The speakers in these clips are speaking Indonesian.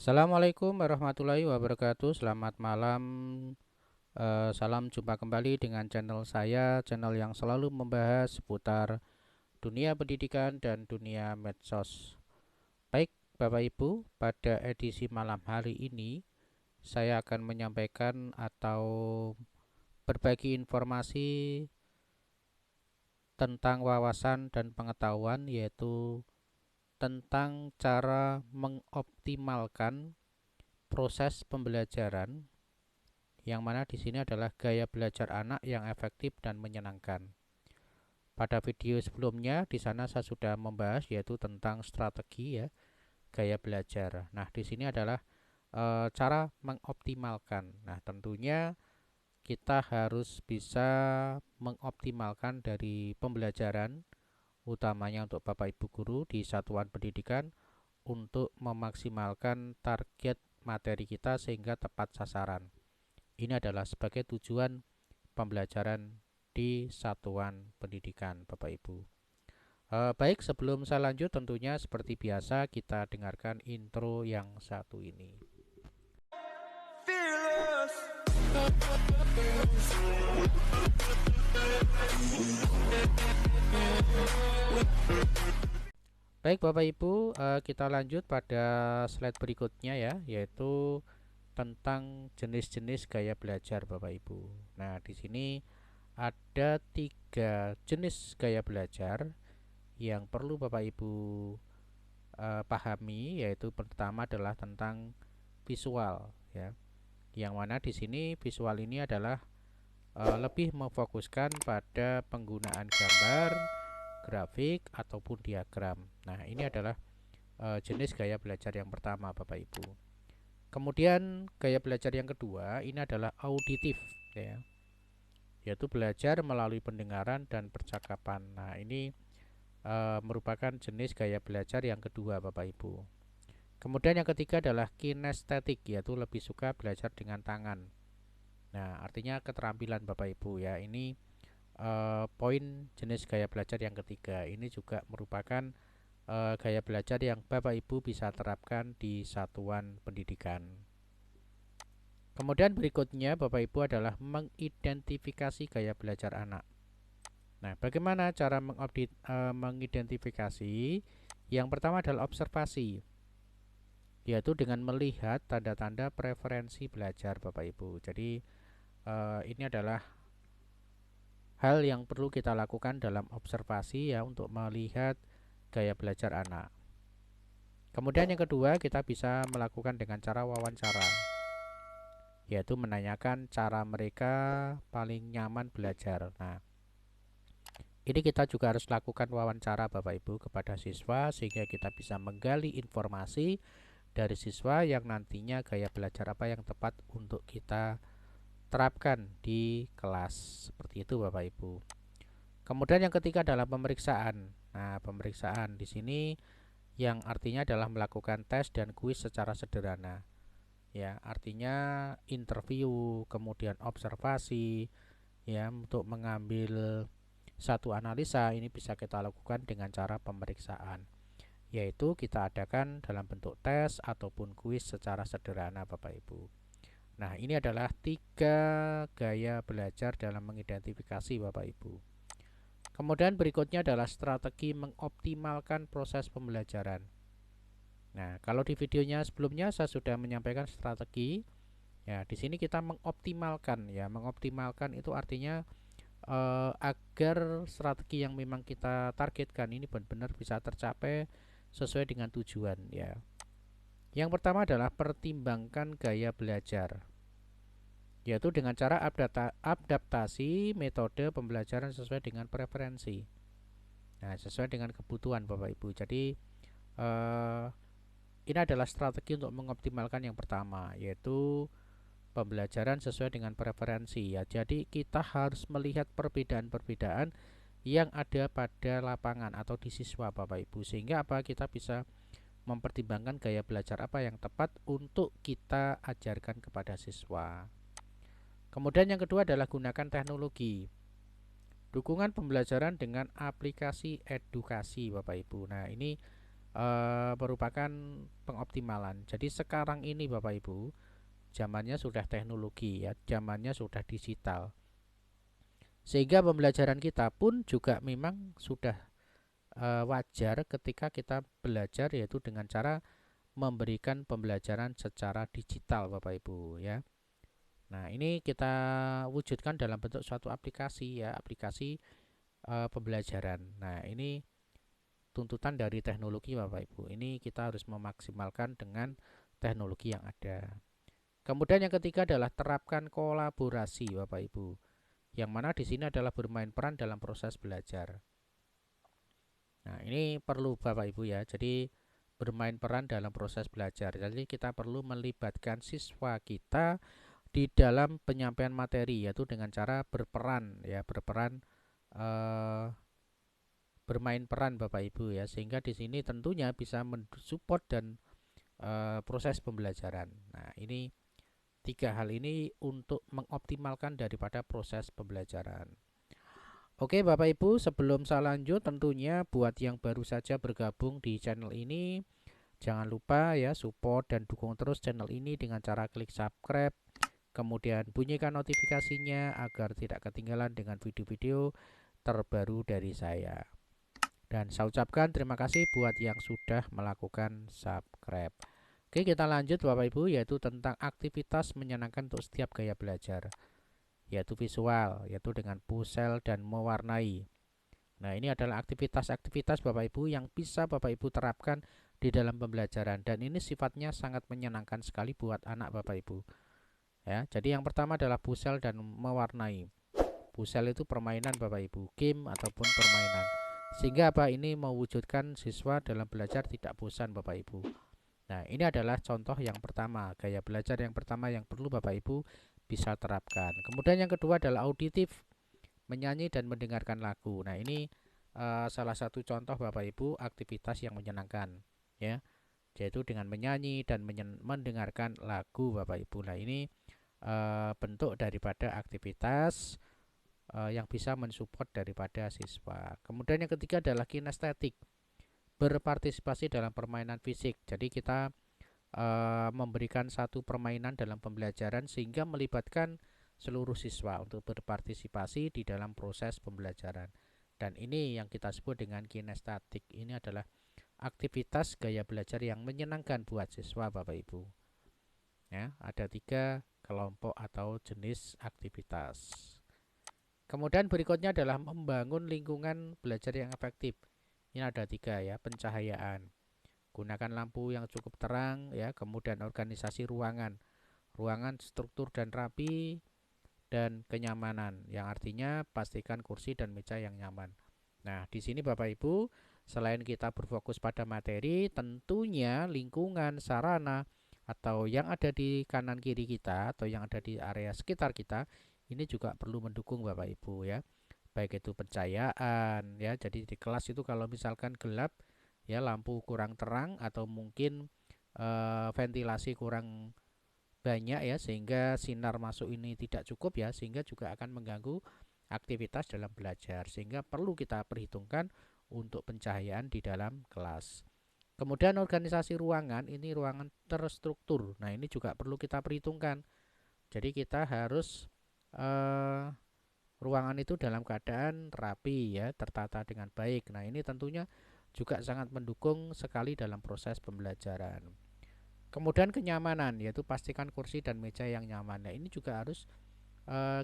Assalamualaikum warahmatullahi wabarakatuh. Selamat malam. Salam jumpa kembali dengan channel saya, channel yang selalu membahas seputar dunia pendidikan dan dunia medsos. Baik, Bapak Ibu, pada edisi malam hari ini saya akan menyampaikan atau berbagi informasi tentang wawasan dan pengetahuan, yaitu tentang cara mengoptimalkan proses pembelajaran, yang mana di sini adalah gaya belajar anak yang efektif dan menyenangkan. Pada video sebelumnya di sana saya sudah membahas yaitu tentang strategi ya, gaya belajar. Nah, di sini adalah cara mengoptimalkan. Nah, tentunya kita harus bisa mengoptimalkan dari pembelajaran utamanya untuk Bapak Ibu guru di satuan pendidikan untuk memaksimalkan target materi kita sehingga tepat sasaran. Ini adalah sebagai tujuan pembelajaran di satuan pendidikan Bapak Ibu. Baik, sebelum saya lanjut tentunya seperti biasa kita dengarkan intro yang satu ini. Baik Bapak Ibu, kita lanjut pada slide berikutnya ya, yaitu tentang jenis-jenis gaya belajar Bapak Ibu. Nah, di sini ada 3 jenis gaya belajar yang perlu Bapak Ibu pahami, yaitu pertama adalah tentang visual ya. Yang mana di sini visual ini adalah lebih memfokuskan pada penggunaan gambar, grafik ataupun diagram. Nah, ini adalah jenis gaya belajar yang pertama Bapak Ibu. Kemudian gaya belajar yang kedua ini adalah auditif ya, yaitu belajar melalui pendengaran dan percakapan. Nah, ini merupakan jenis gaya belajar yang kedua Bapak Ibu. Kemudian yang ketiga adalah kinestetik, yaitu lebih suka belajar dengan tangan. Nah, artinya keterampilan Bapak Ibu ya. Ini poin jenis gaya belajar yang ketiga. Ini juga merupakan gaya belajar yang Bapak Ibu bisa terapkan di satuan pendidikan. Kemudian berikutnya Bapak Ibu adalah mengidentifikasi gaya belajar anak. Nah, bagaimana cara mengidentifikasi? Yang pertama adalah observasi, yaitu dengan melihat tanda-tanda preferensi belajar Bapak Ibu. Jadi ini adalah hal yang perlu kita lakukan dalam observasi ya, untuk melihat gaya belajar anak. Kemudian yang kedua kita bisa melakukan dengan cara wawancara, yaitu menanyakan cara mereka paling nyaman belajar. Nah, ini kita juga harus lakukan wawancara Bapak Ibu kepada siswa sehingga kita bisa menggali informasi dari siswa yang nantinya gaya belajar apa yang tepat untuk kita terapkan di kelas. Seperti itu Bapak Ibu. Kemudian yang ketiga adalah pemeriksaan. Nah, pemeriksaan di sini yang artinya adalah melakukan tes dan kuis secara sederhana. Ya, artinya interview, kemudian observasi ya, untuk mengambil satu analisa ini bisa kita lakukan dengan cara pemeriksaan, yaitu kita adakan dalam bentuk tes ataupun kuis secara sederhana Bapak Ibu. Nah, ini adalah 3 gaya belajar dalam mengidentifikasi Bapak Ibu. Kemudian berikutnya adalah strategi mengoptimalkan proses pembelajaran. Nah, kalau di videonya sebelumnya saya sudah menyampaikan strategi. Ya, di sini kita mengoptimalkan ya. Mengoptimalkan itu artinya agar strategi yang memang kita targetkan ini benar-benar bisa tercapai sesuai dengan tujuan ya. Yang pertama adalah pertimbangkan gaya belajar, yaitu dengan cara adaptasi metode pembelajaran sesuai dengan preferensi. Nah, sesuai dengan kebutuhan Bapak Ibu. Jadi ini adalah strategi untuk mengoptimalkan yang pertama, yaitu pembelajaran sesuai dengan preferensi ya. Jadi kita harus melihat perbedaan-perbedaan yang ada pada lapangan atau di siswa Bapak Ibu, sehingga apa, kita bisa mempertimbangkan gaya belajar apa yang tepat untuk kita ajarkan kepada siswa. Kemudian yang kedua adalah gunakan teknologi. Dukungan pembelajaran dengan aplikasi edukasi Bapak Ibu. Nah, ini merupakan pengoptimalan. Jadi sekarang ini Bapak Ibu, zamannya sudah teknologi ya, zamannya sudah digital. Sehingga pembelajaran kita pun juga memang sudah wajar ketika kita belajar, yaitu dengan cara memberikan pembelajaran secara digital Bapak Ibu ya. Nah, ini kita wujudkan dalam bentuk suatu aplikasi ya, aplikasi pembelajaran. Nah, ini tuntutan dari teknologi Bapak Ibu. Ini kita harus memaksimalkan dengan teknologi yang ada. Kemudian yang ketiga adalah terapkan kolaborasi Bapak Ibu. Yang mana di sini adalah bermain peran dalam proses belajar. Nah, ini perlu Bapak Ibu ya. Jadi bermain peran dalam proses belajar. Jadi kita perlu melibatkan siswa kita di dalam penyampaian materi, yaitu dengan cara berperan ya, bermain peran Bapak Ibu ya, sehingga di sini tentunya bisa mensupport dan proses pembelajaran. Nah, ini tiga hal ini untuk mengoptimalkan daripada proses pembelajaran. Oke Bapak Ibu, sebelum saya lanjut, tentunya buat yang baru saja bergabung di channel ini, jangan lupa ya support dan dukung terus channel ini dengan cara klik subscribe, kemudian bunyikan notifikasinya agar tidak ketinggalan dengan video-video terbaru dari saya. Dan saya ucapkan terima kasih buat yang sudah melakukan subscribe. Oke, kita lanjut Bapak Ibu, yaitu tentang aktivitas menyenangkan untuk setiap gaya belajar, yaitu visual, yaitu dengan pusel dan mewarnai. Nah, ini adalah aktivitas-aktivitas Bapak Ibu yang bisa Bapak Ibu terapkan di dalam pembelajaran, dan ini sifatnya sangat menyenangkan sekali buat anak Bapak Ibu. Ya, jadi yang pertama adalah pusel dan mewarnai. Pusel itu permainan Bapak Ibu, game ataupun permainan. Sehingga apa, ini mewujudkan siswa dalam belajar tidak bosan Bapak Ibu. Nah, ini adalah contoh yang pertama, gaya belajar yang pertama yang perlu Bapak Ibu bisa terapkan. Kemudian yang kedua adalah auditif, menyanyi dan mendengarkan lagu. Nah, ini salah satu contoh Bapak Ibu aktivitas yang menyenangkan ya, yaitu dengan menyanyi dan mendengarkan lagu Bapak Ibu. Nah, ini bentuk daripada aktivitas yang bisa mensupport daripada siswa. Kemudian yang ketiga adalah kinestetik, berpartisipasi dalam permainan fisik. Jadi kita memberikan satu permainan dalam pembelajaran sehingga melibatkan seluruh siswa untuk berpartisipasi di dalam proses pembelajaran. Dan ini yang kita sebut dengan kinestetik. Ini adalah aktivitas gaya belajar yang menyenangkan buat siswa Bapak Ibu. Ya, ada 3 kelompok atau jenis aktivitas. Kemudian berikutnya adalah membangun lingkungan belajar yang efektif. Ini ada 3 ya, pencahayaan. Gunakan lampu yang cukup terang ya, kemudian organisasi ruangan. Ruangan struktur dan rapi, dan kenyamanan, yang artinya pastikan kursi dan meja yang nyaman. Nah, di sini Bapak Ibu, selain kita berfokus pada materi, tentunya lingkungan, sarana, atau yang ada di kanan kiri kita atau yang ada di area sekitar kita, ini juga perlu mendukung Bapak Ibu ya. Baik itu pencahayaan ya, jadi di kelas itu kalau misalkan gelap ya, lampu kurang terang atau mungkin ventilasi kurang banyak ya, sehingga sinar masuk ini tidak cukup ya, sehingga juga akan mengganggu aktivitas dalam belajar, sehingga perlu kita perhitungkan untuk pencahayaan di dalam kelas. Kemudian organisasi ruangan, ini ruangan terstruktur. Nah, ini juga perlu kita perhitungkan. Jadi kita harus ruangan itu dalam keadaan rapi ya, tertata dengan baik. Nah, ini tentunya juga sangat mendukung sekali dalam proses pembelajaran. Kemudian kenyamanan, yaitu pastikan kursi dan meja yang nyaman. Nah, ini juga harus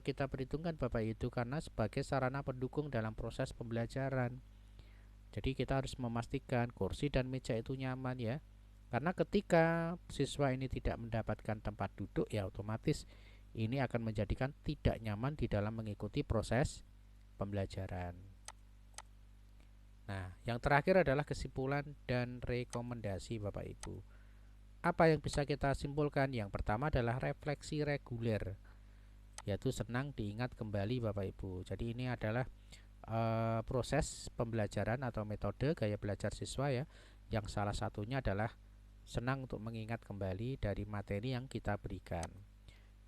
kita perhitungkan Bapak Ibu, karena sebagai sarana pendukung dalam proses pembelajaran. Jadi kita harus memastikan kursi dan meja itu nyaman ya. Karena ketika siswa ini tidak mendapatkan tempat duduk ya, otomatis ini akan menjadikan tidak nyaman di dalam mengikuti proses pembelajaran. Nah, yang terakhir adalah kesimpulan dan rekomendasi Bapak Ibu. Apa yang bisa kita simpulkan? Yang pertama adalah refleksi reguler, yaitu senang diingat kembali Bapak Ibu. Jadi ini adalah proses pembelajaran atau metode gaya belajar siswa ya, yang salah satunya adalah senang untuk mengingat kembali dari materi yang kita berikan.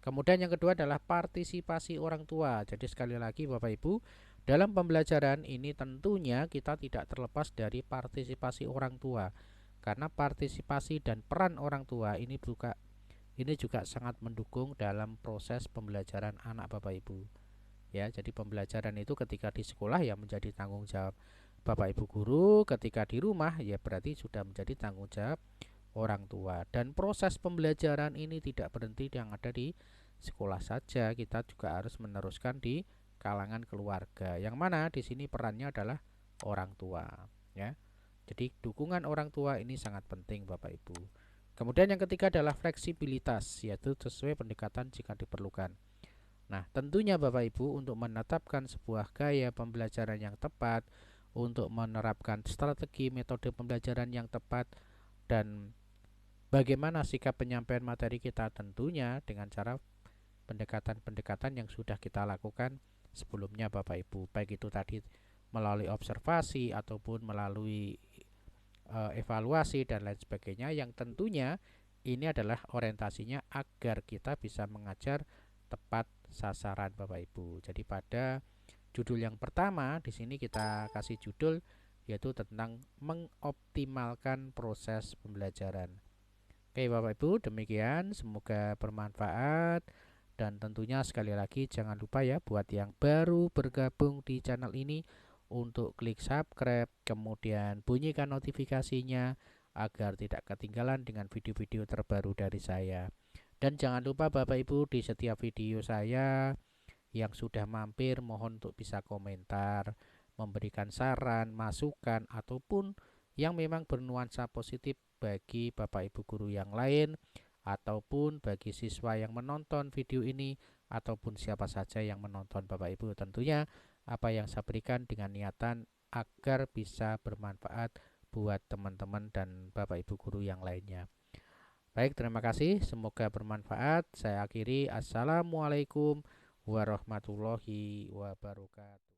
Kemudian yang kedua adalah partisipasi orang tua. Jadi sekali lagi Bapak Ibu, dalam pembelajaran ini tentunya kita tidak terlepas dari partisipasi orang tua. karena partisipasi dan peran orang tua ini juga sangat mendukung dalam proses pembelajaran anak Bapak Ibu. Ya, jadi pembelajaran itu ketika di sekolah ya menjadi tanggung jawab Bapak Ibu guru, ketika di rumah ya berarti sudah menjadi tanggung jawab orang tua. Dan proses pembelajaran ini tidak berhenti yang ada di sekolah saja, kita juga harus meneruskan di kalangan keluarga. Yang mana di sini perannya adalah orang tua, ya. Jadi dukungan orang tua ini sangat penting Bapak Ibu. Kemudian yang ketiga adalah fleksibilitas, yaitu sesuai pendekatan jika diperlukan. Nah, tentunya Bapak Ibu untuk menetapkan sebuah gaya pembelajaran yang tepat, untuk menerapkan strategi metode pembelajaran yang tepat, dan bagaimana sikap penyampaian materi kita tentunya dengan cara pendekatan-pendekatan yang sudah kita lakukan sebelumnya Bapak Ibu. Baik itu tadi melalui observasi ataupun melalui evaluasi dan lain sebagainya, yang tentunya ini adalah orientasinya agar kita bisa mengajar tepat sasaran Bapak Ibu. Jadi pada judul yang pertama di sini kita kasih judul yaitu tentang mengoptimalkan proses pembelajaran. Oke Bapak Ibu, demikian semoga bermanfaat, dan tentunya sekali lagi jangan lupa ya buat yang baru bergabung di channel ini untuk klik subscribe, kemudian bunyikan notifikasinya agar tidak ketinggalan dengan video-video terbaru dari saya. Dan jangan lupa Bapak Ibu, di setiap video saya yang sudah mampir mohon untuk bisa komentar, memberikan saran, masukan, ataupun yang memang bernuansa positif bagi Bapak Ibu guru yang lain, ataupun bagi siswa yang menonton video ini, ataupun siapa saja yang menonton Bapak Ibu. Tentunya apa yang saya berikan dengan niatan agar bisa bermanfaat buat teman-teman dan Bapak Ibu guru yang lainnya. Baik, terima kasih. Semoga bermanfaat. Saya akhiri. Assalamualaikum warahmatullahi wabarakatuh.